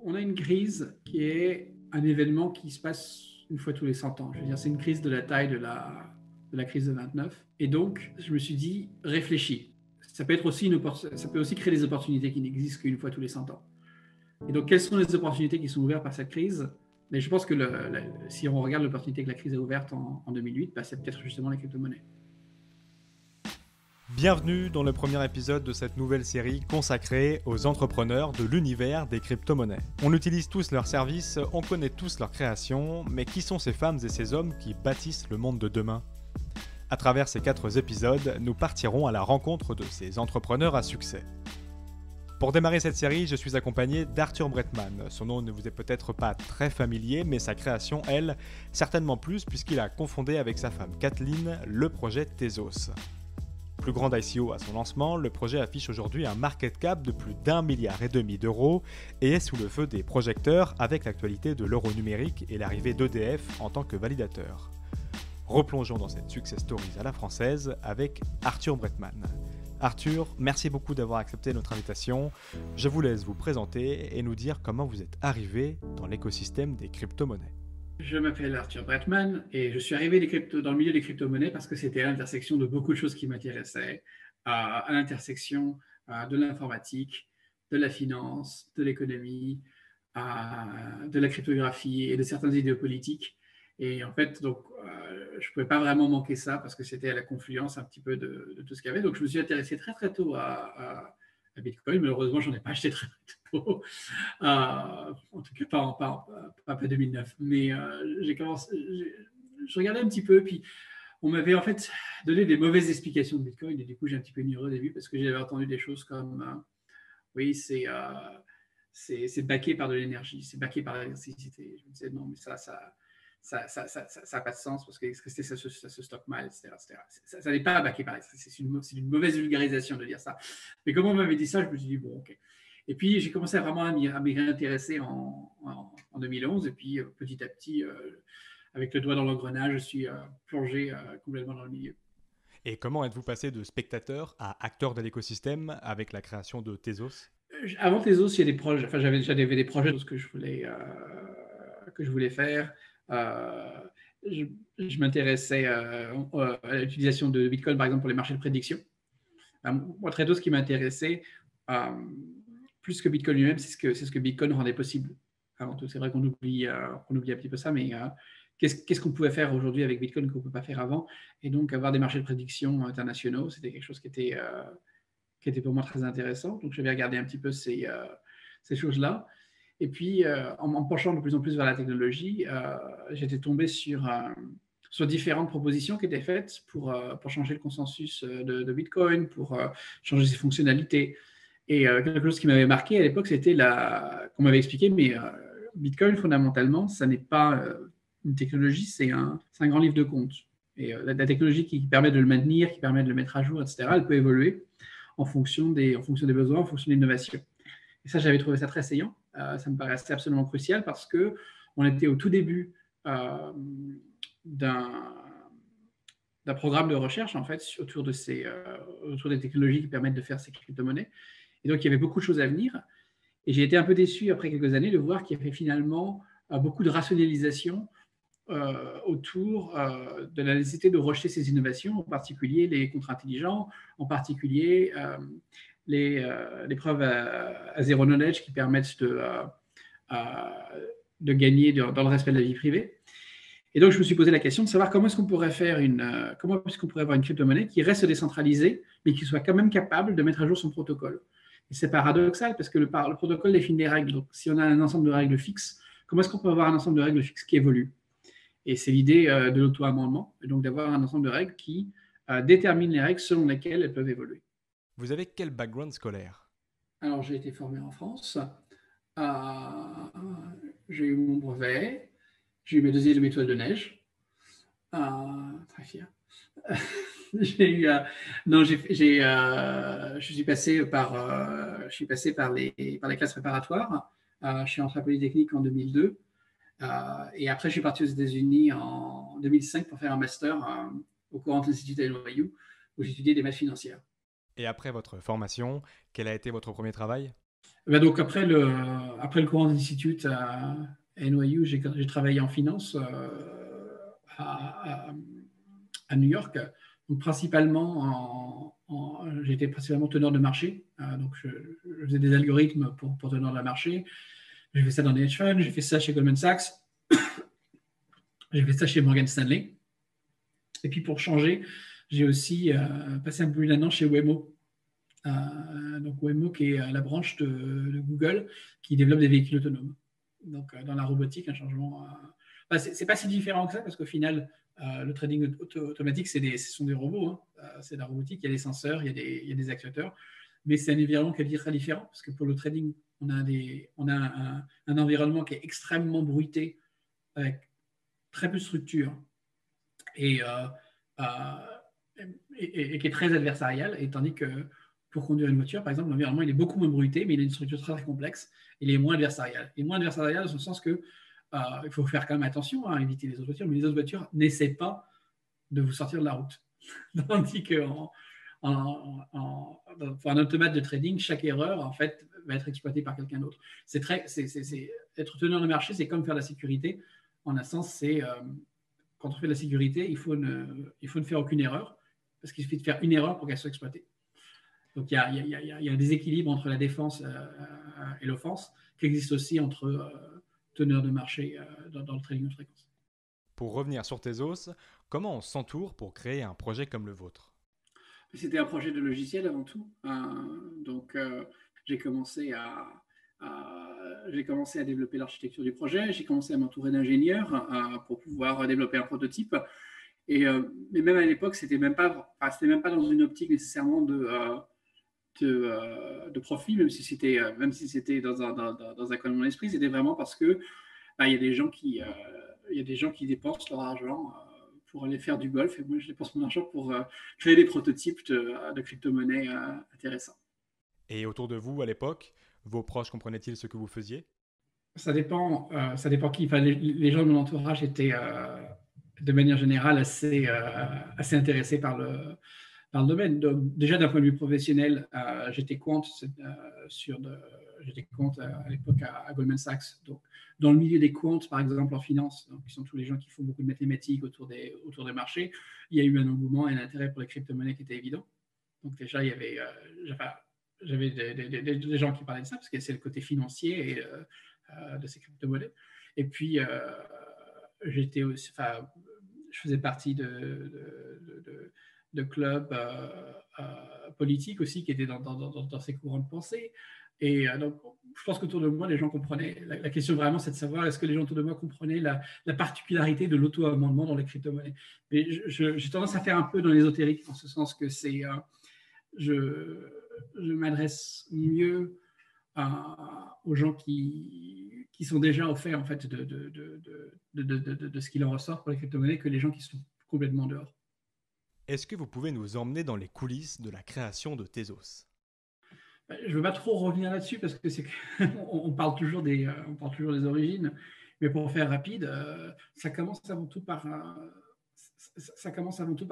On a une crise qui est un événement qui se passe une fois tous les 100 ans. Je veux dire, c'est une crise de la taille de la crise de 29. Et donc, je me suis dit, réfléchis. Ça peut aussi créer des opportunités qui n'existent qu'une fois tous les 100 ans. Et donc, quelles sont les opportunités qui sont ouvertes par cette crise? Mais je pense que si on regarde l'opportunité que la crise a ouverte en 2008, c'est peut-être justement la crypto-monnaie. Bienvenue dans le premier épisode de cette nouvelle série consacrée aux entrepreneurs de l'univers des crypto-monnaies. On utilise tous leurs services, on connaît tous leurs créations, mais qui sont ces femmes et ces hommes qui bâtissent le monde de demain ? À travers ces 4 épisodes, nous partirons à la rencontre de ces entrepreneurs à succès. Pour démarrer cette série, je suis accompagné d'Arthur Bretman. Son nom ne vous est peut-être pas très familier, mais sa création, elle, certainement plus, puisqu'il a confondé avec sa femme Kathleen le projet Tezos. Plus grand ICO à son lancement, le projet affiche aujourd'hui un market cap de plus d'1,5 milliard d'euros et est sous le feu des projecteurs avec l'actualité de l'euro numérique et l'arrivée d'EDF en tant que validateur. Replongeons dans cette success story à la française avec Arthur Bretman. Arthur, merci beaucoup d'avoir accepté notre invitation. Je vous laisse vous présenter et nous dire comment vous êtes arrivé dans l'écosystème des crypto-monnaies. Je m'appelle Arthur Bretman et je suis arrivé dans le milieu des crypto-monnaies parce que c'était à l'intersection de beaucoup de choses qui m'intéressaient, à l'intersection de l'informatique, de la finance, de l'économie, de la cryptographie et de certaines idées politiques. Et en fait, donc, je ne pouvais pas vraiment manquer ça parce que c'était à la confluence un petit peu de tout ce qu'il y avait. Donc, je me suis intéressé très, très tôt à Bitcoin. Malheureusement, je n'en ai pas acheté très, très tôt. En tout cas, pas après 2009. Mais je regardais un petit peu, puis on m'avait en fait donné des mauvaises explications de Bitcoin, et du coup, j'ai un petit peu ignoré au début parce que j'avais entendu des choses comme oui, c'est backé par de l'énergie, c'est backé par l'électricité. Je me disais non, mais ça n'a pas de sens parce que ça se stocke mal, etc. Ça n'est pas backé par l'électricité. C'est une mauvaise vulgarisation de dire ça. Mais comme on m'avait dit ça, je me suis dit bon, ok. Et puis, j'ai commencé vraiment à m'y réintéresser en 2011. Et puis, petit à petit, avec le doigt dans l'engrenage, je suis plongé complètement dans le milieu. Et comment êtes-vous passé de spectateur à acteur de l'écosystème avec la création de Tezos ? Avant Tezos, il y a des projets. Enfin, j'avais des projets de ce que je voulais faire. Je m'intéressais à l'utilisation de Bitcoin, par exemple, pour les marchés de prédiction. Moi, très tôt, ce qui m'intéressait, plus que Bitcoin lui-même, c'est ce que Bitcoin rendait possible. Avant tout, c'est vrai qu'on oublie un petit peu ça, mais qu'est-ce qu'on pouvait faire aujourd'hui avec Bitcoin qu'on ne peut pas faire avant? Et donc, avoir des marchés de prédiction internationaux, c'était quelque chose qui était pour moi très intéressant. Donc, je vais regarder un petit peu ces choses-là. Et puis, en me penchant de plus en plus vers la technologie, j'étais tombé sur différentes propositions qui étaient faites pour changer le consensus de Bitcoin, pour changer ses fonctionnalités. Et quelque chose qui m'avait marqué à l'époque, c'était qu'on m'avait expliqué, mais Bitcoin, fondamentalement, ça n'est pas une technologie, c'est un grand livre de compte. Et la technologie qui permet de le maintenir, qui permet de le mettre à jour, etc., elle peut évoluer en fonction des besoins, en fonction de l'innovation. Et ça, j'avais trouvé ça très saillant. Ça me paraissait absolument crucial parce qu'on était au tout début d'un programme de recherche, en fait, autour des technologies qui permettent de faire ces crypto-monnaies. Et donc, il y avait beaucoup de choses à venir. Et j'ai été un peu déçu après quelques années de voir qu'il y avait finalement beaucoup de rationalisation autour de la nécessité de rejeter ces innovations, en particulier les contrats intelligents, en particulier les preuves à zéro knowledge qui permettent de gagner dans le respect de la vie privée. Et donc, je me suis posé la question de savoir comment est-ce qu'on pourrait avoir une crypto-monnaie qui reste décentralisée, mais qui soit quand même capable de mettre à jour son protocole. Et c'est paradoxal parce que le protocole définit des règles. Donc, si on a un ensemble de règles fixes, comment est-ce qu'on peut avoir un ensemble de règles fixes qui évolue? Et c'est l'idée de l'auto-amendement, et donc d'avoir un ensemble de règles qui déterminent les règles selon lesquelles elles peuvent évoluer. Vous avez quel background scolaire ? Alors, j'ai été formé en France. J'ai eu mon brevet. J'ai eu mes 2e étoiles de neige. Très fier. Je suis passé par les classes préparatoires. Je suis entré à Polytechnique en 2002. Et après, je suis parti aux États-Unis en 2005 pour faire un master au Courant Institute à NYU, où j'étudiais des maths financières. Et après votre formation, quel a été votre premier travail ? Ben donc après le Courant Institute à NYU, j'ai travaillé en finance à, à New York. Donc j'étais principalement teneur de marché. Donc je faisais des algorithmes pour teneur de marché. J'ai fait ça dans les hedge funds, j'ai fait ça chez Goldman Sachs, j'ai fait ça chez Morgan Stanley. Et puis pour changer, j'ai aussi passé un peu plus d'un an chez Waymo. Donc Waymo qui est la branche de Google qui développe des véhicules autonomes. Donc dans la robotique, un changement. C'est pas si différent que ça parce qu'au final, le trading automatique, ce sont des robots. Hein. C'est de la robotique, il y a des senseurs, il y a des actuateurs. Mais c'est un environnement qui est très différent parce que pour le trading, on a un environnement qui est extrêmement bruité avec très peu de structure et, et qui est très adversarial. Et tandis que pour conduire une voiture, par exemple, l'environnement il est beaucoup moins bruité, mais il a une structure très, très complexe. Il est moins adversarial. Et moins adversarial dans le sens que il faut faire quand même attention à éviter les autres voitures, mais les autres voitures n'essaient pas de vous sortir de la route. Tandis qu'en pour un automate de trading, chaque erreur en fait va être exploitée par quelqu'un d'autre. Être teneur de marché, c'est comme faire de la sécurité. En un sens, c'est quand on fait de la sécurité, il faut ne faire aucune erreur parce qu'il suffit de faire une erreur pour qu'elle soit exploitée. Donc il y a un déséquilibre entre la défense et l'offense qui existe aussi entre teneurs de marché dans le trading de fréquence. Pour revenir sur Tezos, comment on s'entoure pour créer un projet comme le vôtre? C'était un projet de logiciel avant tout. Donc j'ai commencé à développer l'architecture du projet. J'ai commencé à m'entourer d'ingénieurs pour pouvoir développer un prototype. Mais même à l'époque, c'était même pas dans une optique nécessairement de profit, même si c'était dans un coin de mon esprit, c'était vraiment parce que il y a des gens qui dépensent leur argent pour aller faire du golf, et moi je dépense mon argent pour créer des prototypes de crypto-monnaies intéressants. Et autour de vous, à l'époque, vos proches comprenaient-ils ce que vous faisiez? Ça dépend qui. Enfin, les gens de mon entourage étaient de manière générale assez intéressés par le domaine. Donc, déjà d'un point de vue professionnel, j'étais quant à l'époque à Goldman Sachs. Donc, dans le milieu des quants, par exemple en finance, donc, qui sont tous les gens qui font beaucoup de mathématiques autour des marchés, il y a eu un engouement et un intérêt pour les crypto-monnaies qui était évident. Donc déjà, il y avait, j'avais des gens qui parlaient de ça parce que c'est le côté financier de ces crypto-monnaies. Et puis, je faisais partie de clubs politiques aussi qui étaient dans ces courants de pensée. Et donc, je pense qu'autour de moi, les gens comprenaient. La question vraiment, c'est de savoir est-ce que les gens autour de moi comprenaient la particularité de l'auto-amendement dans les crypto-monnaies. Mais j'ai tendance à faire un peu dans l'ésotérique, en ce sens que je m'adresse mieux aux gens qui sont déjà au fait en fait de ce qu'il en ressort pour les crypto-monnaies que les gens qui sont complètement dehors. Est-ce que vous pouvez nous emmener dans les coulisses de la création de Tezos? Je ne veux pas trop revenir là-dessus parce que on parle toujours des origines, mais pour faire rapide, ça commence avant tout par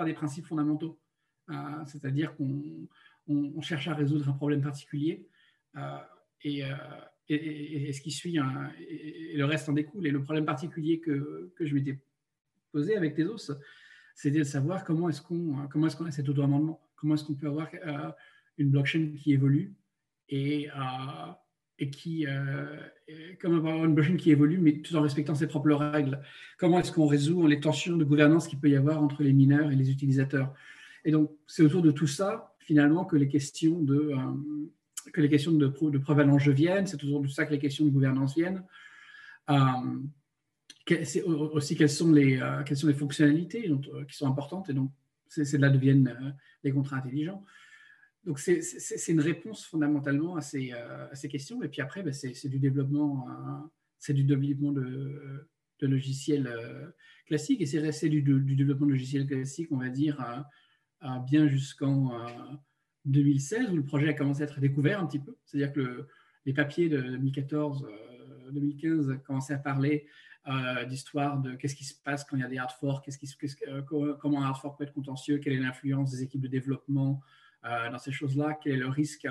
des principes fondamentaux. C'est-à-dire qu'on cherche à résoudre un problème particulier et ce qui suit, et le reste en découle. Et le problème particulier que je m'étais posé avec Tezos, c'était de savoir comment est-ce qu'on a cet auto-amendement, comment est-ce qu'on peut avoir une blockchain qui évolue et comment avoir une blockchain qui évolue, mais tout en respectant ses propres règles. Comment est-ce qu'on résout les tensions de gouvernance qu'il peut y avoir entre les mineurs et les utilisateurs. Et donc, c'est autour de tout ça, finalement, que les questions de preuve à l'enjeu viennent, c'est autour de ça que les questions de gouvernance viennent. C'est aussi quelles sont les fonctionnalités qui sont importantes, et donc c'est de là que viennent les contrats intelligents. Donc c'est une réponse fondamentalement à ces questions, et puis après c'est du développement de logiciels classiques, et c'est du développement de logiciels classiques, on va dire, bien jusqu'en 2016, où le projet a commencé à être découvert un petit peu. C'est-à-dire que les papiers de 2014-2015 commençaient à parler d'histoire de qu'est-ce qui se passe quand il y a des hard forks, comment un hard fork peut être contentieux, quelle est l'influence des équipes de développement dans ces choses-là, quel est le risque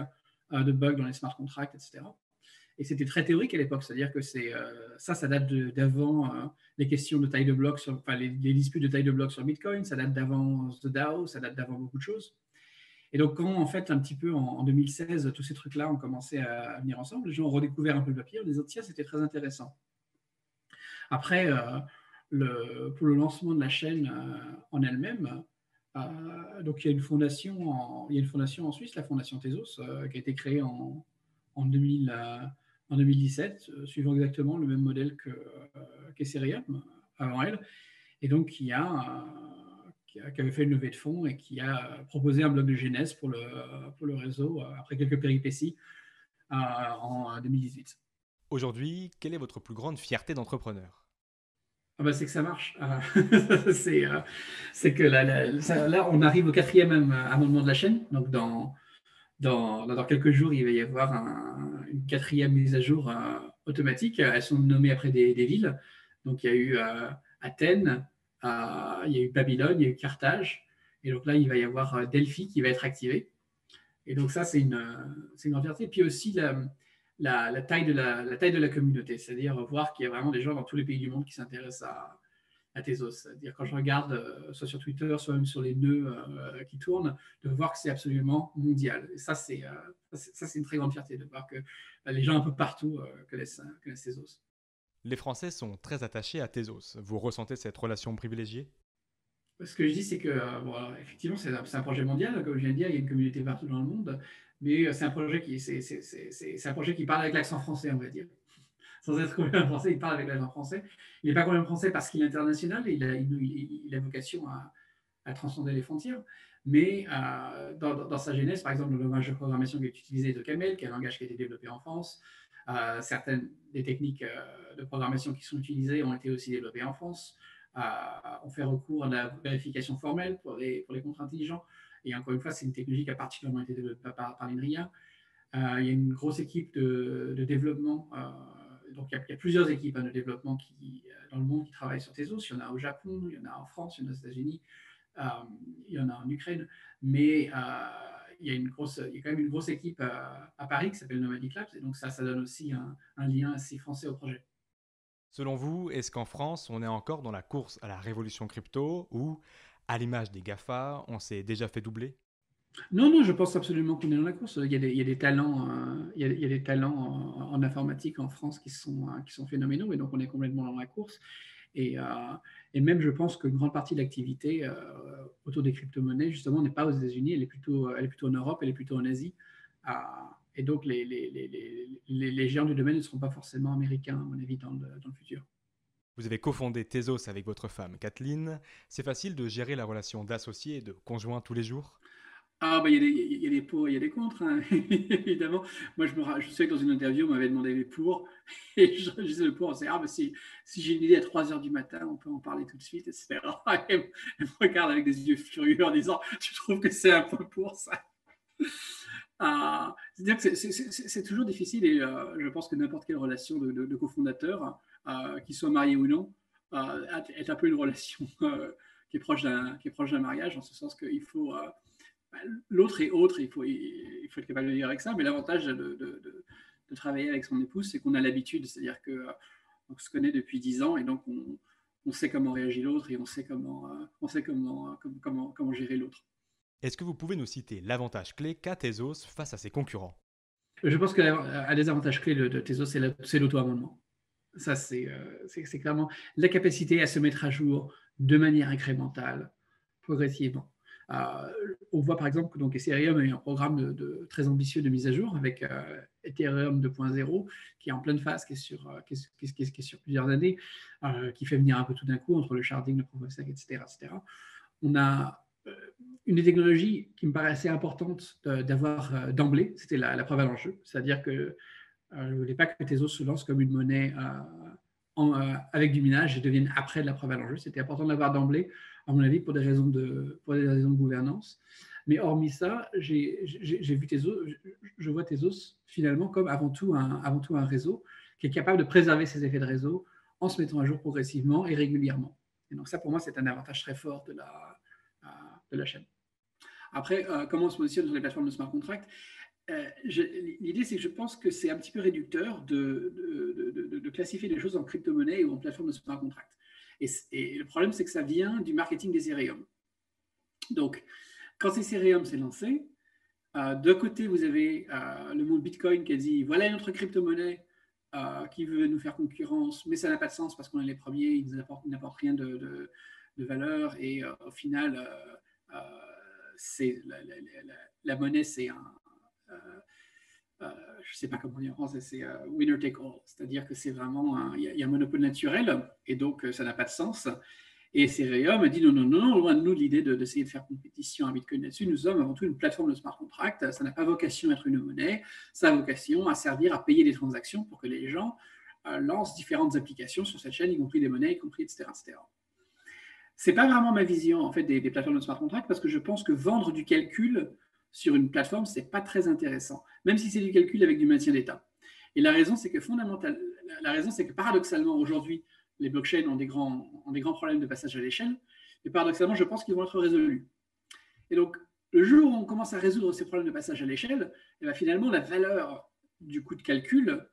de bugs dans les smart contracts, etc. Et c'était très théorique à l'époque, c'est-à-dire que ça date d'avant les questions de taille de bloc, enfin les disputes de taille de bloc sur Bitcoin, ça date d'avant The DAO, ça date d'avant beaucoup de choses. Et donc, quand en fait, un petit peu en 2016, tous ces trucs-là ont commencé à venir ensemble, les gens ont redécouvert un peu le papier en disant, tiens, c'était très intéressant. Après, pour le lancement de la chaîne en elle-même, donc il y a une fondation en Suisse, la fondation Tezos, qui a été créée en 2017, suivant exactement le même modèle qu'Ethereum avant elle, et donc qui avait fait une levée de fonds et qui a proposé un bloc de genèse pour le réseau après quelques péripéties en 2018. Aujourd'hui, quelle est votre plus grande fierté d'entrepreneur? C'est que ça marche. C'est que là, on arrive au 4e amendement de la chaîne. Donc, dans quelques jours, il va y avoir une 4e mise à jour automatique. Elles sont nommées après des villes. Donc, il y a eu Athènes, il y a eu Babylone, il y a eu Carthage. Et donc là, il va y avoir Delphi qui va être activé. Et donc ça, c'est une grande fierté. Puis aussi la taille de la communauté, c'est-à-dire voir qu'il y a vraiment des gens dans tous les pays du monde qui s'intéressent à Tezos. C'est-à-dire quand je regarde, soit sur Twitter, soit même sur les nœuds qui tournent, de voir que c'est absolument mondial. Et ça, c'est une très grande fierté de voir que les gens un peu partout connaissent Tezos. Les Français sont très attachés à Tezos. Vous ressentez cette relation privilégiée? Ce que je dis, c'est que, effectivement, c'est un projet mondial, comme je viens de dire, il y a une communauté partout dans le monde, mais c'est un projet qui parle avec l'accent français, on va dire. Sans être complètement français, il parle avec l'accent français. Il n'est pas complètement français parce qu'il est international, et il a vocation à transcender les frontières, mais dans sa genèse, par exemple, le langage de programmation qui est utilisé est Camel, qui est un langage qui a été développé en France. Certaines des techniques de programmation qui sont utilisées ont été aussi développées en France. On fait recours à la vérification formelle pour les contrats intelligents. Et encore une fois, c'est une technologie qui a particulièrement été développée par l'INRIA. Il y a une grosse équipe de développement. Donc, il y a plusieurs équipes de développement dans le monde qui travaillent sur Tezos. Il y en a au Japon, il y en a en France, il y en a aux États-Unis, il y en a en Ukraine. Mais il y a quand même une grosse équipe à Paris qui s'appelle Nomadic Labs. Et donc, ça donne aussi un lien assez français au projet. Selon vous, est-ce qu'en France, on est encore dans la course à la révolution crypto ou, à l'image des GAFA, on s'est déjà fait doubler? Non, je pense absolument qu'on est dans la course. Il y a des talents, il y a des talents en informatique en France qui sont phénoménaux, et donc on est complètement dans la course. Et même, je pense qu'une grande partie de l'activité autour des crypto-monnaies, justement, n'est pas aux États-Unis, elle est plutôt en Europe, elle est plutôt en Asie. Et donc, les géants du domaine ne seront pas forcément américains, à mon avis, dans le futur. Vous avez cofondé Tezos avec votre femme Kathleen. C'est facile de gérer la relation d'associé et de conjoint tous les jours? Il y a des pour et il y a des contre, hein, évidemment. Moi, je sais que dans une interview, on m'avait demandé les pour, et je disais le pour, c'est si j'ai une idée à 3 heures du matin, on peut en parler tout de suite, etc. Elle me regarde avec des yeux furieux en disant, tu trouves que c'est un peu pour ça? C'est-à-dire que c'est toujours difficile, et je pense que n'importe quelle relation de cofondateur, qu'il soit marié ou non, est un peu une relation qui est proche d'un mariage, en ce sens qu'il faut l'autre est autre, il faut être capable de vivre avec ça. Mais l'avantage de travailler avec son épouse, c'est qu'on a l'habitude, c'est-à-dire qu'on se connaît depuis 10 ans, et donc on sait comment réagit l'autre, et on sait comment gérer l'autre. Est-ce que vous pouvez nous citer l'avantage clé qu'a Tezos face à ses concurrents? Je pense qu'un des avantages clés de Tezos, c'est l'auto-amendement. Ça, c'est clairement la capacité à se mettre à jour de manière incrémentale, progressivement. On voit par exemple que Ethereum a eu un programme très ambitieux de mise à jour avec Ethereum 2.0 qui est en pleine phase, qui est sur plusieurs années, qui fait venir un peu tout d'un coup entre le sharding, le proof of stake, etc. On a une des technologies qui me paraît assez importante d'avoir d'emblée, c'était la preuve à l'enjeu. C'est-à-dire que je ne voulais pas que Tezos se lance comme une monnaie avec du minage et devienne après de la preuve à l'enjeu. C'était important de l'avoir d'emblée, à mon avis, pour des raisons de gouvernance. Mais hormis ça, j'ai vu Tezos, je vois Tezos finalement comme avant tout un réseau qui est capable de préserver ses effets de réseau en se mettant à jour progressivement et régulièrement. Et donc ça, pour moi, c'est un avantage très fort de la chaîne. Après, comment on se positionne sur les plateformes de smart contract? L'idée, c'est que je pense que c'est un petit peu réducteur de classifier les choses en crypto-monnaie ou en plateforme de smart contract. Et le problème, c'est que ça vient du marketing d'Ethereum. Donc, quand Ethereum s'est lancé, d'un côté, vous avez le monde Bitcoin qui a dit voilà notre crypto-monnaie qui veut nous faire concurrence, mais ça n'a pas de sens parce qu'on est les premiers, ils n'apportent rien de valeur. Et au final, la monnaie, c'est je ne sais pas comment dire en français, c'est winner take all. C'est-à-dire que c'est vraiment, il y a un monopole naturel et donc ça n'a pas de sens. Et Ethereum a dit non, loin de nous l'idée d'essayer de faire compétition à Bitcoin là-dessus. Nous sommes avant tout une plateforme de smart contract. Ça n'a pas vocation à être une monnaie. Ça a vocation à servir à payer des transactions pour que les gens lancent différentes applications sur cette chaîne, y compris des monnaies, y compris etc. C'est pas vraiment ma vision en fait des plateformes de smart contract parce que je pense que vendre du calcul sur une plateforme, c'est pas très intéressant, même si c'est du calcul avec du maintien d'état. Et la raison, c'est que paradoxalement, aujourd'hui, les blockchains ont des grands problèmes de passage à l'échelle, et paradoxalement, je pense qu'ils vont être résolus. Et donc, le jour où on commence à résoudre ces problèmes de passage à l'échelle, et bien finalement, la valeur du coût de calcul,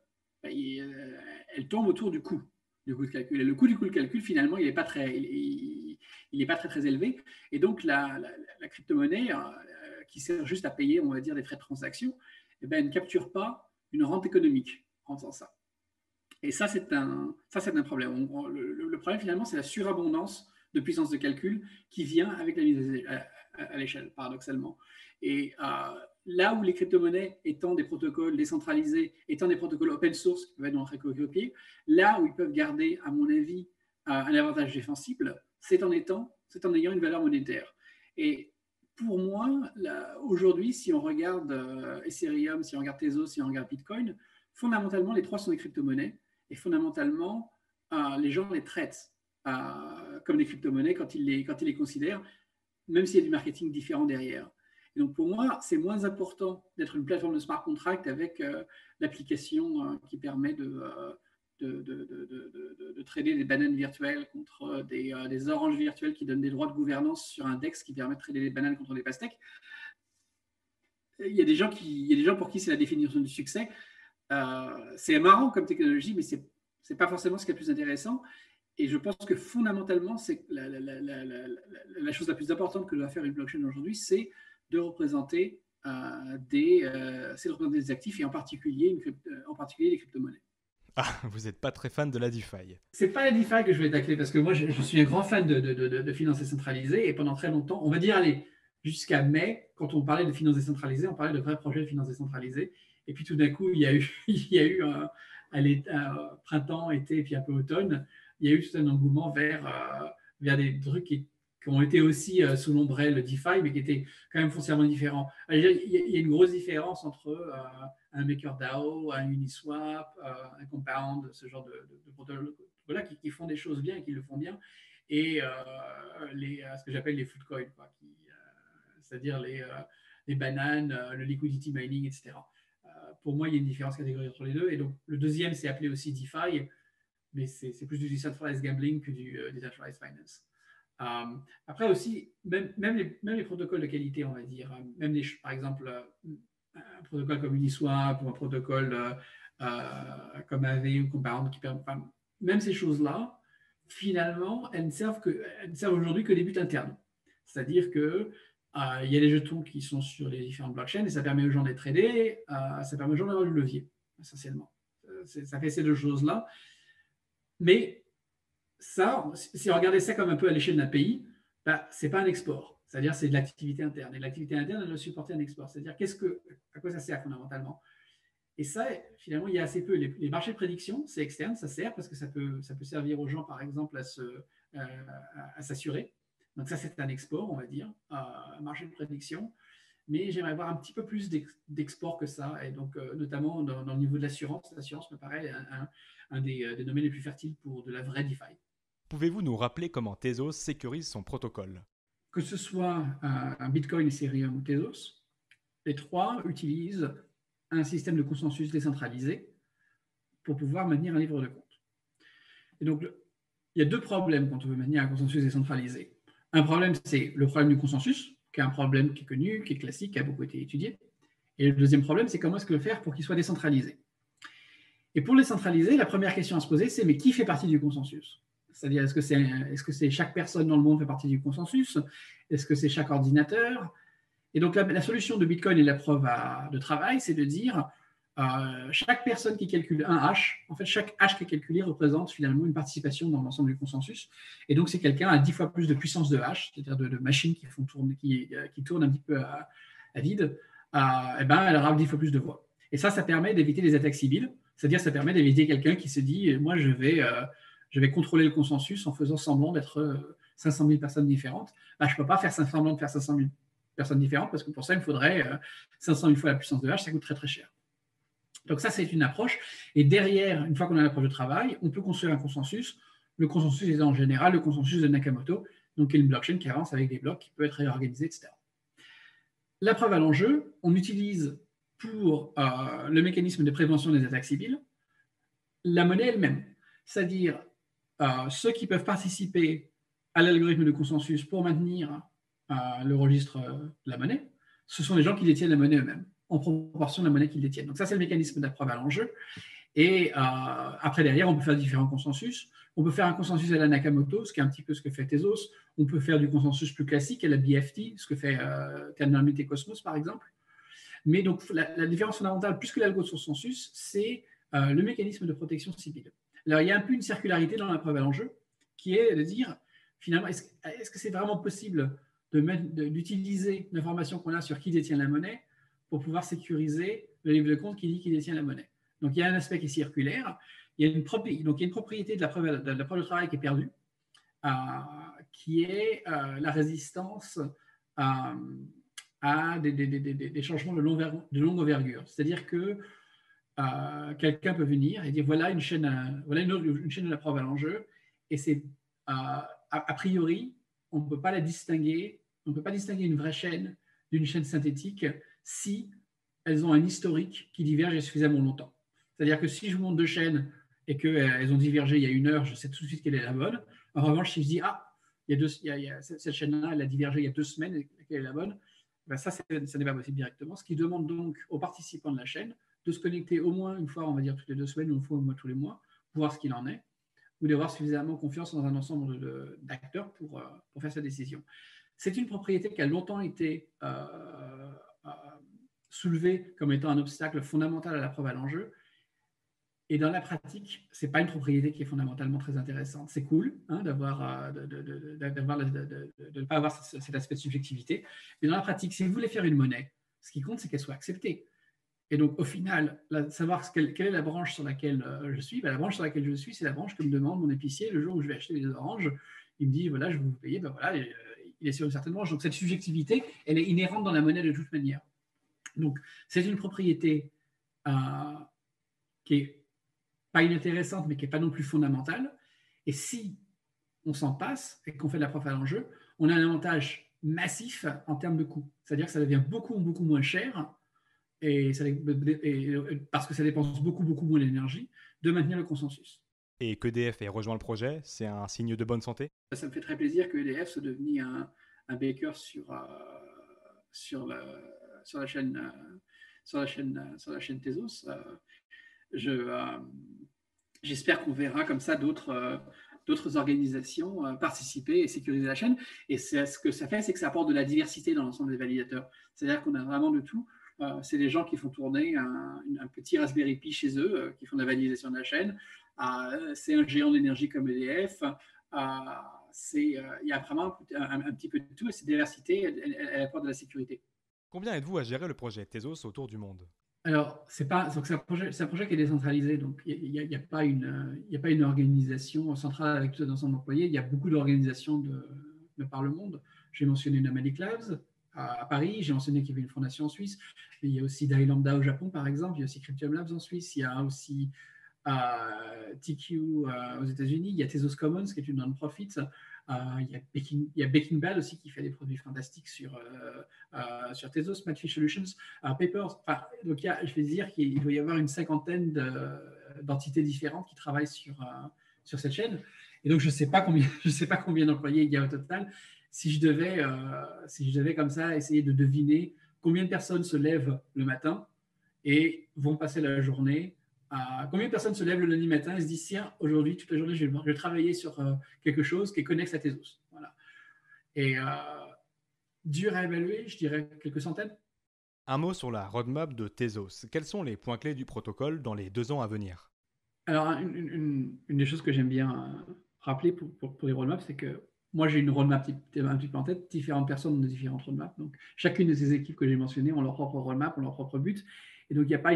elle tombe autour du coût de calcul. Et le coût du coût de calcul, finalement, il n'est pas très élevé. Et donc, la crypto-monnaie, qui sert juste à payer, on va dire, des frais de transaction, elle ne capture pas une rente économique en faisant ça. Et ça, c'est un problème. Le problème, finalement, c'est la surabondance de puissance de calcul qui vient avec la mise à l'échelle, paradoxalement. Et là où les crypto-monnaies étant des protocoles décentralisés, étant des protocoles open source qui peuvent être recopiés, là où ils peuvent garder, à mon avis, un avantage défensible, c'est en ayant une valeur monétaire. Et pour moi, aujourd'hui, si on regarde Ethereum, si on regarde Tezos, si on regarde Bitcoin, fondamentalement, les trois sont des crypto-monnaies. Et fondamentalement, les gens les traitent comme des crypto-monnaies quand ils les considèrent, même s'il y a du marketing différent derrière. Et donc, pour moi, c'est moins important d'être une plateforme de smart contract avec l'application qui permet de trader des bananes virtuelles contre des oranges virtuelles qui donnent des droits de gouvernance sur un DEX qui permet de trader des bananes contre des pastèques. Il y a des gens pour qui c'est la définition du succès. C'est marrant comme technologie, mais ce n'est pas forcément ce qui est le plus intéressant. Et je pense que fondamentalement, c'est la chose la plus importante que doit faire une blockchain aujourd'hui, c'est de représenter des actifs et en particulier les crypto-monnaies. Ah, vous n'êtes pas très fan de la DeFi. C'est pas la DeFi que je vais tacler parce que moi, je suis un grand fan de finances décentralisées et pendant très longtemps, on va dire, allez, jusqu'à mai, quand on parlait de finances décentralisées, on parlait de vrais projets de finances décentralisées. Et puis tout d'un coup, il y a eu à printemps, été et puis un peu automne, il y a eu tout un engouement vers des trucs qui ont été aussi sous l'ombrelle DeFi, mais qui étaient quand même foncièrement différents. Il y a une grosse différence entre un MakerDAO, un Uniswap, un Compound, ce genre de protocoles qui font des choses bien et qui le font bien, et ce que j'appelle les foodcoins, c'est-à-dire les bananes, le liquidity mining, etc. Pour moi, il y a une différence catégorique entre les deux. Et donc, le deuxième, c'est appelé aussi DeFi, mais c'est plus du decentralized gambling que du decentralized finance. Après aussi, même les protocoles de qualité, on va dire, par exemple, un protocole comme Uniswap ou un protocole comme Aave ou Compound, même ces choses-là, finalement, elles ne servent aujourd'hui que des buts internes. C'est-à-dire que il y a des jetons qui sont sur les différentes blockchains et ça permet aux gens d'être aidés, ça permet aux gens d'avoir du levier, essentiellement. Ça fait ces deux choses-là. Mais ça, si on regardait ça comme un peu à l'échelle d'un pays, ce n'est pas un export. C'est-à-dire c'est de l'activité interne. Et l'activité interne, elle doit supporter un export. C'est-à-dire à quoi ça sert fondamentalement. Et ça, finalement, il y a assez peu. Les marchés de prédiction, c'est externe, ça sert parce que ça peut servir aux gens, par exemple, à s'assurer. Donc ça, c'est un export, on va dire, un marché de prédiction. Mais j'aimerais voir un petit peu plus d'export que ça. Et donc, notamment dans le niveau de l'assurance. L'assurance me paraît un des domaines les plus fertiles pour de la vraie DeFi. Pouvez-vous nous rappeler comment Tezos sécurise son protocole ? Que ce soit un Bitcoin, Ethereum ou Tezos, les trois utilisent un système de consensus décentralisé pour pouvoir maintenir un livre de compte. Et donc, il y a deux problèmes quand on veut maintenir un consensus décentralisé. Un problème, c'est le problème du consensus, qui est un problème qui est connu, qui est classique, qui a beaucoup été étudié. Et le deuxième problème, c'est comment est-ce que le faire pour qu'il soit décentralisé. Et pour le décentraliser, la première question à se poser, c'est mais qui fait partie du consensus? C'est-à-dire, est-ce que c'est chaque personne dans le monde fait partie du consensus? Est-ce que c'est chaque ordinateur? Et donc, la solution de Bitcoin et la preuve de travail, c'est de dire chaque personne qui calcule un hash, en fait, chaque hash qui est calculé représente finalement une participation dans l'ensemble du consensus. Et donc, c'est quelqu'un à 10 fois plus de puissance de hash, c'est-à-dire de machines qui tournent un petit peu à vide, et ben, elle aura 10 fois plus de voix. Et ça permet d'éviter les attaques civiles, c'est-à-dire ça permet d'éviter quelqu'un qui se dit moi, je vais contrôler le consensus en faisant semblant d'être 500 000 personnes différentes. Ben, je ne peux pas faire semblant de faire 500 000 personnes différentes parce que pour ça, il me faudrait 500 000 fois la puissance de hash, ça coûte très, très cher. Donc ça, c'est une approche. Et derrière, une fois qu'on a l'approche de travail, on peut construire un consensus. Le consensus est en général le consensus de Nakamoto, donc une blockchain qui avance avec des blocs, qui peut être réorganisé, etc. La preuve à l'enjeu, on utilise pour le mécanisme de prévention des attaques civiles la monnaie elle-même, c'est-à-dire ceux qui peuvent participer à l'algorithme de consensus pour maintenir le registre de la monnaie, ce sont les gens qui détiennent la monnaie eux-mêmes, en proportion de la monnaie qu'ils détiennent. Donc ça, c'est le mécanisme de la preuve à l'enjeu. Et après, derrière, on peut faire différents consensus. On peut faire un consensus à la Nakamoto, ce qui est un petit peu ce que fait Tezos. On peut faire du consensus plus classique à la BFT, ce que fait Tendermint et Cosmos, par exemple. Mais donc, la différence fondamentale, plus que l'algo de consensus, c'est le mécanisme de protection civile. Alors, il y a un peu une circularité dans la preuve à l'enjeu, qui est de dire, finalement, est-ce que c'est vraiment possible d'utiliser l'information qu'on a sur qui détient la monnaie pour pouvoir sécuriser le livre de compte qui dit qui détient la monnaie. Donc, il y a un aspect qui est circulaire. Il y a une propriété de la preuve de travail qui est perdue, qui est la résistance à des changements de longue envergure. C'est-à-dire que quelqu'un peut venir et dire voilà une chaîne de la preuve à l'enjeu, et c'est a priori, on ne peut pas la distinguer, on ne peut pas distinguer une vraie chaîne d'une chaîne synthétique si elles ont un historique qui diverge suffisamment longtemps. C'est-à-dire que si je vous montre deux chaînes et qu'elles ont divergé il y a 1 heure, je sais tout de suite quelle est la bonne. En revanche, si je dis cette chaîne-là, elle a divergé il y a 2 semaines et quelle est la bonne, ben ça n'est pas possible directement. Ce qui demande donc aux participants de la chaîne de se connecter au moins une fois, on va dire toutes les 2 semaines, ou une fois au moins tous les mois, pour voir ce qu'il en est, ou d'avoir suffisamment confiance dans un ensemble d'acteurs pour faire sa décision. C'est une propriété qui a longtemps été soulevée comme étant un obstacle fondamental à la preuve à l'enjeu. Et dans la pratique, ce n'est pas une propriété qui est fondamentalement très intéressante. C'est cool de ne pas avoir cet aspect de subjectivité. Mais dans la pratique, si vous voulez faire une monnaie, ce qui compte, c'est qu'elle soit acceptée. Et donc, au final, savoir quelle est la branche sur laquelle je suis, la branche sur laquelle je suis, c'est la branche que me demande mon épicier le jour où je vais acheter des oranges. Il me dit, voilà, je vais vous payer, voilà, il est sur une certaine branche. Donc, cette subjectivité, elle est inhérente dans la monnaie de toute manière. Donc, c'est une propriété qui est pas inintéressante, mais qui n'est pas non plus fondamentale. Et si on s'en passe et qu'on fait de la preuve à l'enjeu, on a un avantage massif en termes de coût. C'est-à-dire que ça devient beaucoup, beaucoup moins cher, parce que ça dépense beaucoup, beaucoup moins d'énergie, de maintenir le consensus. Et qu'EDF ait rejoint le projet, c'est un signe de bonne santé? Ça me fait très plaisir que EDF soit devenu un baker sur la chaîne Tezos. J'espère qu'on verra comme ça d'autres organisations participer et sécuriser la chaîne. Et ce que ça fait, c'est que ça apporte de la diversité dans l'ensemble des validateurs. C'est-à-dire qu'on a vraiment de tout. C'est des gens qui font tourner un petit Raspberry Pi chez eux, qui font de la validation de la chaîne. C'est un géant d'énergie comme EDF. Il y a vraiment un petit peu de tout. Et cette diversité, elle apporte de la sécurité. Combien êtes-vous à gérer le projet Tezos autour du monde? Alors, c'est un projet qui est décentralisé, donc il n'y a pas une organisation centrale avec tout un ensemble d'employés. Il y a beaucoup d'organisations de par le monde. J'ai mentionné Nomadic Labs à Paris, j'ai mentionné qu'il y avait une fondation en Suisse, mais il y a aussi DAI Lambda au Japon, par exemple, il y a aussi Cryptium Labs en Suisse, il y a aussi TQ aux États-Unis, il y a Tezos Commons, qui est une non-profit. Il y a Baking Bad aussi qui fait des produits fantastiques sur Tezos, Madfish Solutions, Papers. Donc je vais dire qu'il doit y avoir une 50aine d'entités différentes qui travaillent sur cette chaîne. Et donc je ne sais pas combien d'employés il y a au total. Si je devais comme ça essayer de deviner combien de personnes se lèvent le matin et vont passer la journée. Combien de personnes se lèvent le lundi matin et se disent, tiens, aujourd'hui, toute la journée, je vais travailler sur quelque chose qui est connexe à Tezos. Voilà. Et dur à évaluer, je dirais quelques centaines. Un mot sur la roadmap de Tezos. Quels sont les points clés du protocole dans les 2 ans à venir? Alors, une des choses que j'aime bien rappeler pour les roadmaps, c'est que moi, j'ai une roadmap un petit peu en tête. Différentes personnes ont de différentes roadmaps. Donc, chacune de ces équipes que j'ai mentionnées ont leur propre roadmap, ont leur propre but. Et donc, il n'y a pas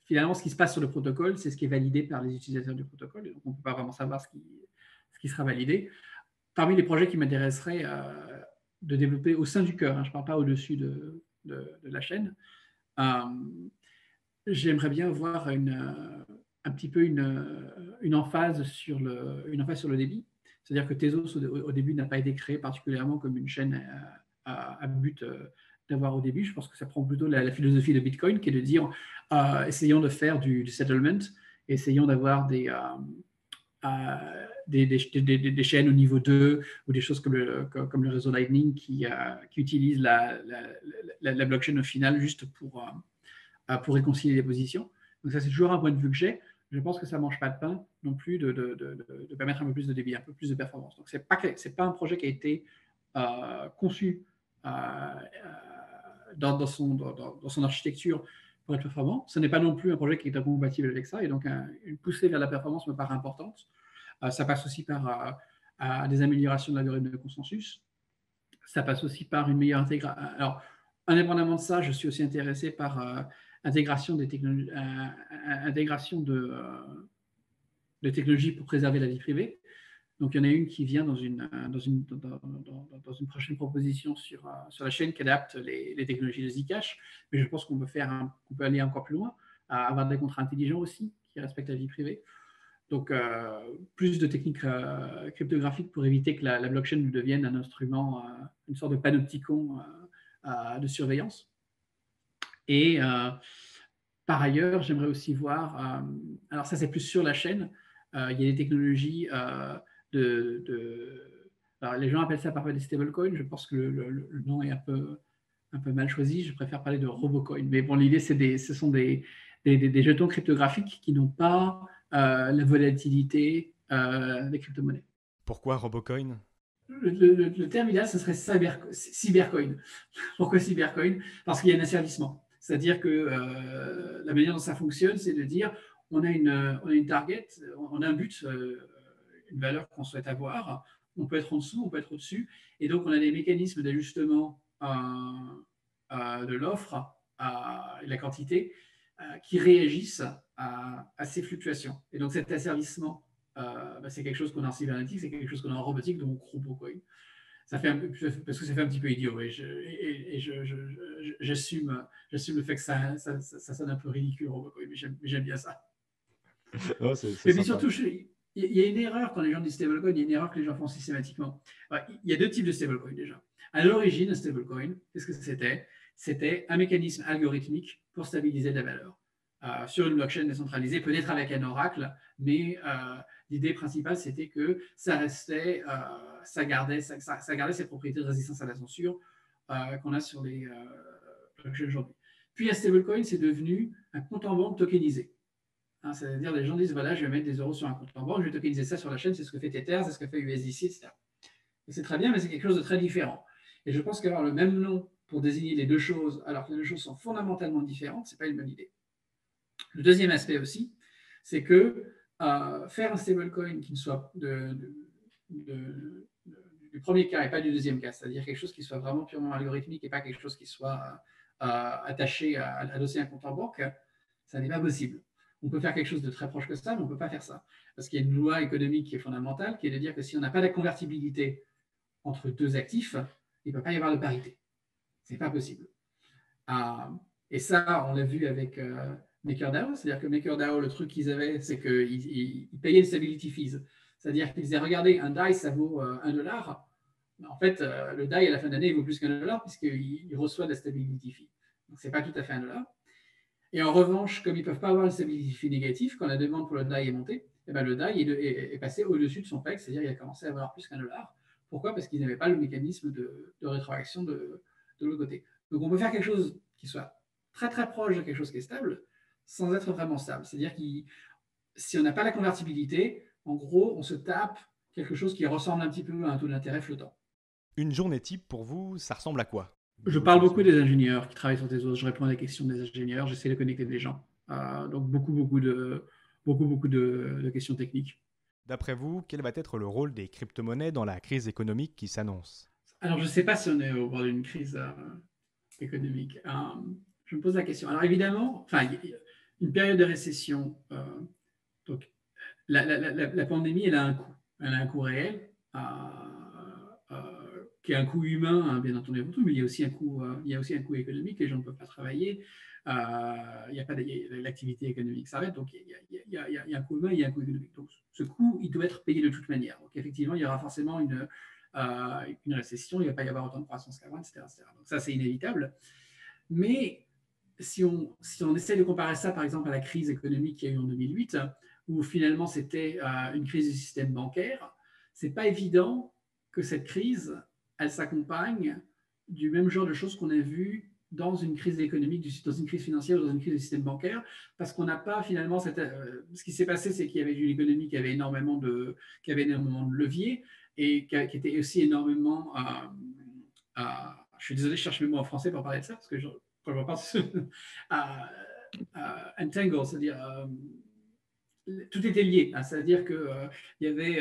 finalement, ce qui se passe sur le protocole, c'est ce qui est validé par les utilisateurs du protocole. Et donc, on ne peut pas vraiment savoir ce qui sera validé. Parmi les projets qui m'intéresseraient de développer au sein du cœur, je ne parle pas au-dessus de la chaîne, j'aimerais bien voir un petit peu une emphase sur le débit. C'est-à-dire que Tezos, au début, n'a pas été créé particulièrement comme une chaîne à but d'avoir au début. Je pense que ça prend plutôt la philosophie de Bitcoin, qui est de dire essayons de faire du settlement, essayons d'avoir des chaînes au niveau 2 ou des choses comme le réseau Lightning qui utilise la blockchain au final juste pour réconcilier les positions. Donc ça, c'est toujours un point de vue que j'ai. Je pense que ça ne mange pas de pain non plus de permettre un peu plus de débit, un peu plus de performance. Donc, ce n'est pas un projet qui a été conçu dans son architecture pour être performant. Ce n'est pas non plus un projet qui est incompatible avec ça. Et donc, une poussée vers la performance me paraît importante. Ça passe aussi par des améliorations de l'algorithme de consensus. Ça passe aussi par une meilleure intégration. Alors, indépendamment de ça, je suis aussi intéressé par intégration de technologies pour préserver la vie privée. Donc, il y en a une qui vient dans une prochaine proposition sur la chaîne qui adapte les technologies de Zcash. Mais je pense qu'on peut aller encore plus loin, à avoir des contrats intelligents aussi qui respectent la vie privée. Donc, plus de techniques cryptographiques pour éviter que la blockchain devienne un instrument, une sorte de panopticon de surveillance. Et par ailleurs, j'aimerais aussi voir, alors ça c'est plus sur la chaîne, il y a des technologies alors les gens appellent ça parfois des stablecoins, je pense que le nom est un peu mal choisi, je préfère parler de robocoin. Mais bon, l'idée, ce sont des jetons cryptographiques qui n'ont pas la volatilité des crypto-monnaies. Pourquoi robocoin? Le terme idéal, ce serait cybercoin. Pourquoi cybercoin? Parce qu'il y a un asservissement. C'est-à-dire que la manière dont ça fonctionne, c'est de dire on a une target, on a un but, une valeur qu'on souhaite avoir. On peut être en dessous, on peut être au-dessus. Et donc, on a des mécanismes d'ajustement de l'offre et de la quantité qui réagissent à ces fluctuations. Et donc, cet asservissement, c'est quelque chose qu'on a en cybernétique, c'est quelque chose qu'on a en robotique, donc robocoin. Ça fait parce que ça fait un petit peu idiot, et j'assume le fait que ça sonne un peu ridicule, robocoin, mais j'aime bien ça. Oh, et puis surtout, il y a une erreur quand les gens disent stablecoin, il y a une erreur que les gens font systématiquement. Il y a 2 types de stablecoin déjà. À l'origine, un stablecoin, qu'est-ce que c'était? C'était un mécanisme algorithmique pour stabiliser de la valeur sur une blockchain décentralisée, peut-être avec un oracle, mais l'idée principale, c'était que ça restait, ça gardait ses propriétés de résistance à la censure qu'on a sur les blockchains aujourd'hui. Puis un stablecoin, c'est devenu un compte en banque tokenisé. C'est-à-dire, les gens disent, voilà, je vais mettre des euros sur un compte en banque, je vais tokeniser ça sur la chaîne, c'est ce que fait Tether, c'est ce que fait USDC, etc. Et c'est très bien, mais c'est quelque chose de très différent. Et je pense qu'avoir le même nom pour désigner les deux choses, alors que les deux choses sont fondamentalement différentes, ce n'est pas une bonne idée. Le deuxième aspect aussi, c'est que faire un stablecoin qui ne soit du premier cas et pas du deuxième cas, c'est-à-dire quelque chose qui soit vraiment purement algorithmique et pas quelque chose qui soit attaché à adosser un compte en banque, ça n'est pas possible. On peut faire quelque chose de très proche que ça, mais on ne peut pas faire ça. Parce qu'il y a une loi économique qui est fondamentale, qui est de dire que si on n'a pas la convertibilité entre 2 actifs, il ne peut pas y avoir de parité. Ce n'est pas possible. Et ça, on l'a vu avec MakerDAO. C'est-à-dire que MakerDAO, le truc qu'ils avaient, c'est qu'ils payaient le stability fees. C'est-à-dire qu'ils disaient, regardez, un DAI, ça vaut $1. Mais en fait, le DAI, à la fin de l'année, il vaut plus $1 puisqu'il reçoit de la stability fee. Donc, ce n'est pas tout à fait $1. Et en revanche, comme ils ne peuvent pas avoir une stability fee négative, quand la demande pour le DAI est montée, le DAI est passé au-dessus de son PEG, c'est-à-dire qu'il a commencé à valoir plus $1. Pourquoi? Parce qu'ils n'avaient pas le mécanisme de rétroaction de l'autre côté. Donc, on peut faire quelque chose qui soit très, très proche de quelque chose qui est stable, sans être vraiment stable. C'est-à-dire que si on n'a pas la convertibilité, en gros, on se tape quelque chose qui ressemble un petit peu à un taux d'intérêt flottant. Une journée type pour vous, ça ressemble à quoi? Je parle beaucoup des ingénieurs qui travaillent sur Tezos. Je réponds à des questions des ingénieurs. J'essaie de connecter des gens. Donc, beaucoup de questions techniques. D'après vous, quel va être le rôle des crypto-monnaies dans la crise économique qui s'annonce? Alors, je ne sais pas si on est au bord d'une crise économique. Je me pose la question. Alors, évidemment, une période de récession, donc la pandémie, elle a un coût. Elle a un coût réel, qui est un coût humain, hein, bien entendu, mais il y a aussi un coût économique. Les gens ne peuvent pas travailler. L'activité économique s'arrête, donc il y a un coût humain, il y a un coût économique. Donc, ce coût, il doit être payé de toute manière. Donc, effectivement, il y aura forcément une récession, il ne va pas y avoir autant de croissance qu'avant, etc., etc. Donc, ça, c'est inévitable. Mais si on essaie de comparer ça, par exemple, à la crise économique qu'il y a eu en 2008, où finalement c'était une crise du système bancaire, c'est pas évident que cette crise, elle s'accompagne du même genre de choses qu'on a vu dans une crise économique, dans une crise financière ou dans une crise du système bancaire, parce qu'on n'a pas finalement ce qui s'est passé, c'est qu'il y avait une économie qui avait énormément de leviers et qui était aussi énormément je suis désolé, je cherche mes mots en français pour parler de ça, parce que quand je repense à entangle, c'est-à-dire tout était lié, hein, c'est-à-dire qu'il y avait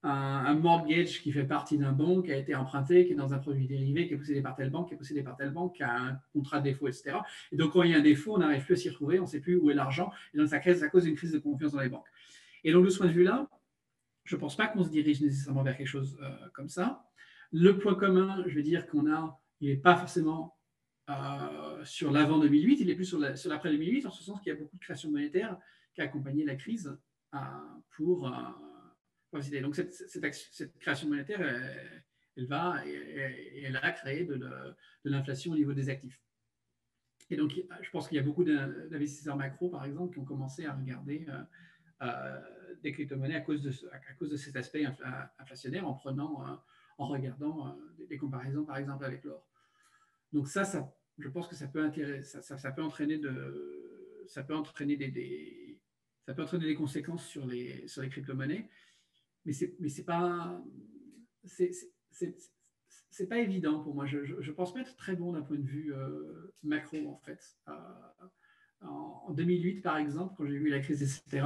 un mortgage qui fait partie d'un banque, qui a été emprunté, qui est dans un produit dérivé, qui est possédé par telle banque, qui est possédé par telle banque, qui a un contrat de défaut, etc. Et donc, quand il y a un défaut, on n'arrive plus à s'y retrouver, on ne sait plus où est l'argent, et donc ça cause une crise de confiance dans les banques. Et donc, de ce point de vue-là, je ne pense pas qu'on se dirige nécessairement vers quelque chose comme ça. Le point commun, je vais dire il n'est pas forcément sur l'avant 2008, il est plus sur l'après 2008, en ce sens qu'il y a beaucoup de création monétaire qui a accompagné la crise pour visiter. Donc cette création monétaire, elle a créé de l'inflation au niveau des actifs. Et donc, je pense qu'il y a beaucoup d'investisseurs macro, par exemple, qui ont commencé à regarder des crypto-monnaies à cause de cet aspect inflationnaire, en regardant des comparaisons, par exemple, avec l'or. Donc ça, je pense que ça peut entraîner des conséquences sur les crypto-monnaies, mais c'est pas évident pour moi. Je pense pas être très bon d'un point de vue macro, en fait. En 2008, par exemple, quand j'ai vu la crise, etc.,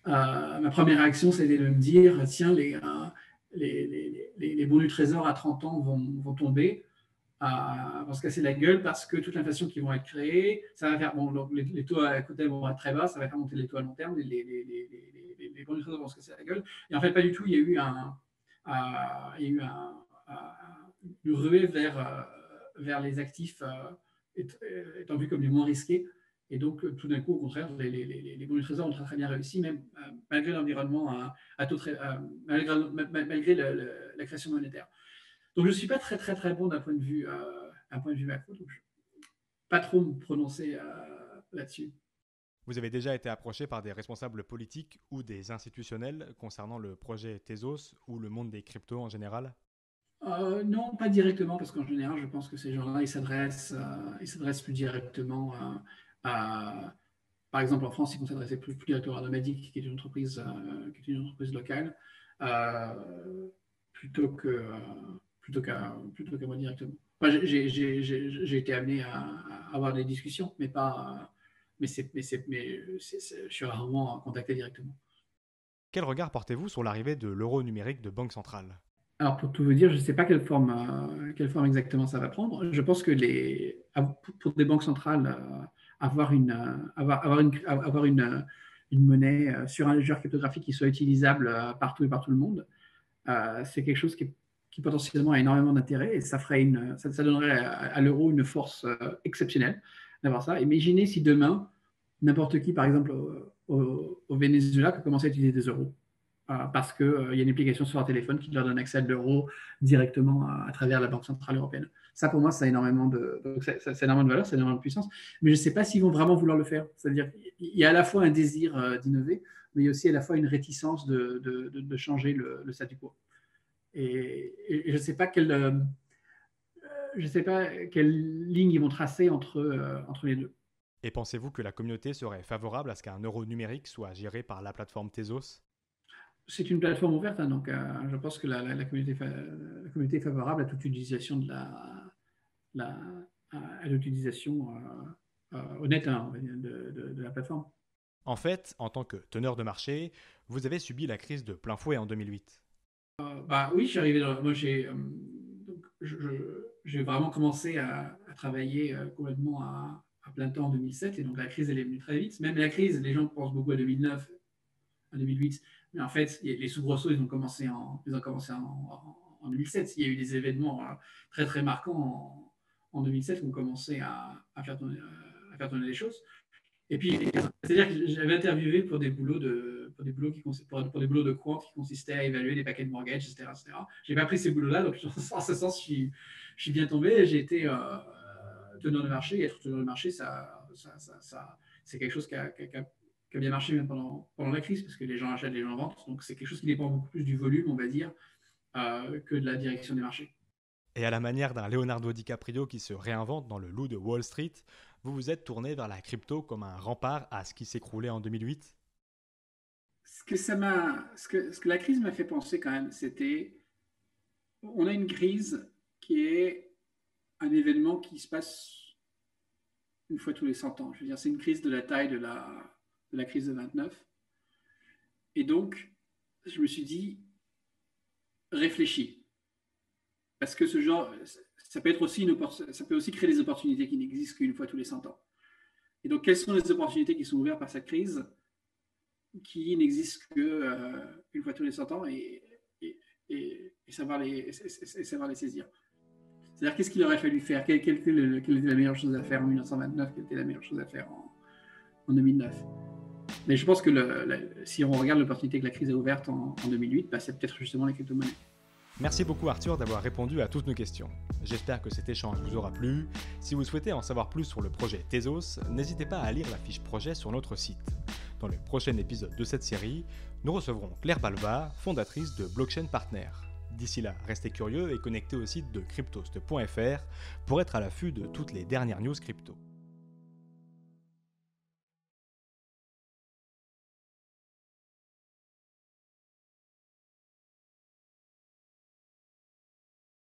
ma première réaction, c'était de me dire, tiens, les bons du trésor à 30 ans vont tomber, vont se casser la gueule parce que toute l'inflation qui vont être créée, ça va faire, donc les taux à côté vont être très bas, ça va faire monter les taux à long terme, les bons du trésor vont se casser la gueule. Et en fait, pas du tout, il y a eu une ruée vers les actifs étant vus comme les moins risqués. Et donc, tout d'un coup, au contraire, les bons du trésor ont très, très bien réussi, même malgré l'environnement malgré la création monétaire. Donc, je ne suis pas très, très, très bon d'un point de vue macro, donc je ne peux pas trop me prononcer là-dessus. Vous avez déjà été approché par des responsables politiques ou des institutionnels concernant le projet Tezos ou le monde des cryptos en général? Non, pas directement, parce qu'en général, je pense que ces gens-là, ils s'adressent plus directement par exemple, en France, ils vont s'adresser plus directement à Nomadic, qui est une entreprise locale, plutôt qu'à moi directement. Enfin, j'ai été amené à avoir des discussions, mais je suis rarement contacté directement. Quel regard portez-vous sur l'arrivée de l'euro numérique de Banque Centrale? Alors, pour tout vous dire, je ne sais pas quelle forme exactement ça va prendre. Je pense que pour des banques centrales, avoir une monnaie sur un ledger cryptographique qui soit utilisable partout et par tout le monde, c'est quelque chose qui potentiellement a énormément d'intérêt et ça donnerait à l'euro une force exceptionnelle d'avoir ça. Imaginez si demain, n'importe qui, par exemple au Venezuela, peut commencer à utiliser des euros. Parce qu'il y a une application sur leur téléphone qui leur donne accès à de l'euro directement à travers la Banque Centrale Européenne. Ça, pour moi, c'est énormément de valeur, c'est énormément de puissance. Mais je ne sais pas s'ils vont vraiment vouloir le faire. C'est-à-dire qu'il y a à la fois un désir d'innover, mais il y a aussi à la fois une réticence de changer le statu quo. Et je ne sais pas je ne sais pas quelle ligne ils vont tracer entre les deux. Et pensez-vous que la communauté serait favorable à ce qu'un euro numérique soit géré par la plateforme Tezos? C'est une plateforme ouverte, hein, donc je pense que la communauté est favorable à toute utilisation à l'utilisation honnête, hein, de la plateforme. En fait, en tant que teneur de marché, vous avez subi la crise de plein fouet en 2008. Oui, je suis arrivé moi j'ai vraiment commencé à travailler complètement à plein temps en 2007, et donc la crise elle est venue très vite. Même la crise, les gens pensent beaucoup à 2009, à 2008, mais en fait les soubresauts ils ont commencé en 2007. Il y a eu des événements très très marquants en 2007 qui ont commencé à faire tourner les choses. Et puis, c'est-à-dire que j'avais interviewé pour des boulots de quant qui consistaient à évaluer des paquets de mortgage, etc. Je n'ai pas pris ces boulots-là, donc en ce sens, je suis bien tombé. J'ai été teneur de marché. Et être teneur de marché, c'est quelque chose qui a bien marché même pendant la crise, parce que les gens achètent, les gens vendent. Donc, c'est quelque chose qui dépend beaucoup plus du volume, on va dire, que de la direction des marchés. Et à la manière d'un Leonardo DiCaprio qui se réinvente dans Le Loup de Wall Street, vous vous êtes tourné vers la crypto comme un rempart à ce qui s'écroulait en 2008? Ce que la crise m'a fait penser quand même, c'était, on a une crise qui est un événement qui se passe une fois tous les 100 ans. Je veux dire, c'est une crise de la taille de la crise de 29. Et donc, je me suis dit, réfléchis. Parce que ce genre, ça peut aussi créer des opportunités qui n'existent qu'une fois tous les 100 ans. Et donc, quelles sont les opportunités qui sont ouvertes par cette crise qui n'existent qu'une fois tous les 100 ans, et savoir les saisir. C'est-à-dire, qu'est-ce qu'il aurait fallu faire? Quelle était la meilleure chose à faire en 1929? Quelle était la meilleure chose à faire en 2009? Mais je pense que si on regarde l'opportunité que la crise a ouverte en 2008, c'est peut-être justement les crypto-monnaies. Merci beaucoup Arthur d'avoir répondu à toutes nos questions. J'espère que cet échange vous aura plu. Si vous souhaitez en savoir plus sur le projet Tezos, n'hésitez pas à lire la fiche projet sur notre site. Dans le prochain épisode de cette série, nous recevrons Claire Balva, fondatrice de Blockchain Partner. D'ici là, restez curieux et connectez au site de cryptost.fr pour être à l'affût de toutes les dernières news crypto.